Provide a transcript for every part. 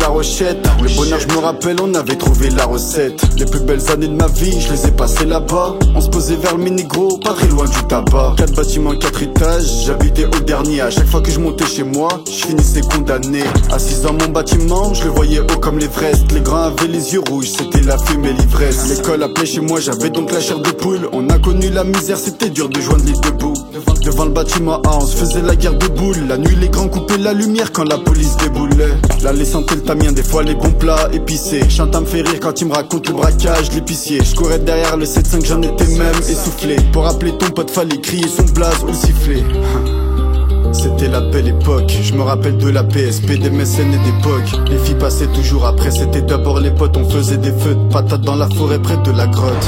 La Rochette. Le bonheur, je me rappelle, on avait trouvé la recette. Les plus belles années de ma vie, je les ai passées là-bas. On se posait vers le Mini-Gros, pas très loin du tabac. 4 bâtiments, 4 étages, j'habitais au dernier. À chaque fois que je montais chez moi, je finissais condamné. Assis dans mon bâtiment, je le voyais haut comme l'Everest. Les grands avaient les yeux rouges, c'était la fumée et l'ivresse. L'école appelait chez moi, j'avais donc la chair de poule. On a connu la misère, c'était dur de joindre les deux bouts. Devant le bâtiment A, on se faisait la guerre de boules. La nuit, les grands coupaient la lumière quand la police déboulait. L'allée sentait le tamien, des fois les bons plats épicés. Chanta me fait rire quand il me raconte le braquage de l'épicier. Je courais derrière le 7-5, j'en étais même essoufflé. Pour appeler ton pote, fallait crier son blaze ou le siffler. C'était la belle époque, je me rappelle de la PSP, des mécènes et d'époque. Les filles passaient toujours après, c'était d'abord les potes. On faisait des feux de patates dans la forêt près de la grotte.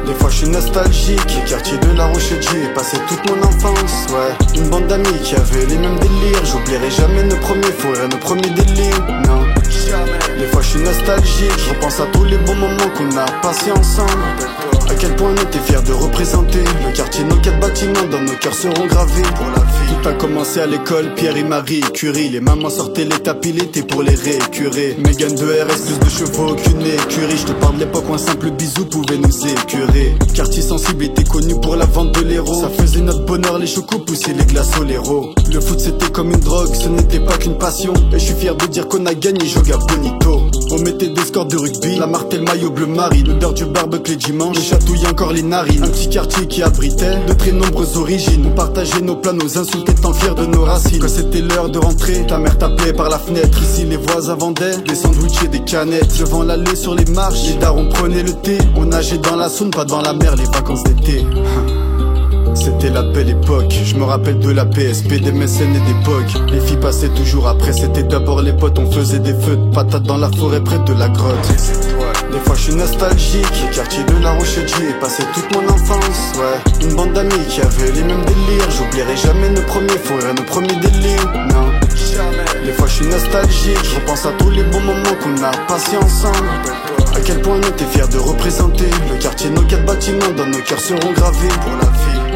Des fois je suis nostalgique, les quartiers de La Rochette, j'y ai passé toute mon enfance, ouais. Une bande d'amis qui avaient les mêmes délires. J'oublierai jamais nos premiers fous rires, nos premiers délires, non, jamais. Des fois je suis nostalgique, je repense à tous les bons moments qu'on a passés ensemble. À quel point on était fiers de représenter le quartier, nos 4 bâtiments dans nos cœurs seront gravés pour la vie. Tout a commencé à l'école, Pierre et Marie Curie. Les mamans sortaient les tapis l'été pour les récurer. Mégane de RS, plus de chevaux qu'une écurie. Je te parle de l'époque où un simple bisou pouvait nous écurer. Quartier sensible était connu pour la vente de l'héros. Ça faisait notre bonheur, les chocos poussaient les glaces au l'héros. Le foot c'était comme une drogue, ce n'était pas qu'une passion. Et je suis fier de dire qu'on a gagné, Joga Bonito. On mettait des scores de rugby, la martelle maillot bleu marine. L'odeur du barbecue les dimanches, chatouille encore les narines. Un petit quartier qui abritait de très nombreuses origines. On partageait nos plans, nos insultes étant fiers de nos racines. Quand c'était l'heure de rentrer, ta mère t'appelait par la fenêtre. Ici les voisins vendaient des sandwichs et des canettes. Devant l'allée sur les marches, les darons prenaient le thé. On nageait dans la Saône, pas dans la mer, les vacances d'été. C'était la belle époque, je me rappelle de la PSP, des mécènes et d'époque. Les filles passaient toujours après, c'était d'abord les potes. On faisait des feux de patates dans la forêt près de la grotte. Des fois je suis nostalgique, les quartiers de La Rochette, j'y ai passé toute mon enfance, ouais. Une bande d'amis qui avaient les mêmes délires. J'oublierai jamais nos premiers fous rires, nos premiers délires, non, jamais. Des fois je suis nostalgique, je repense à tous les bons moments qu'on a passés ensemble. À quel point on était fiers de représenter le quartier, nos 4 bâtiments dans nos cœurs seront gravés pour la vie.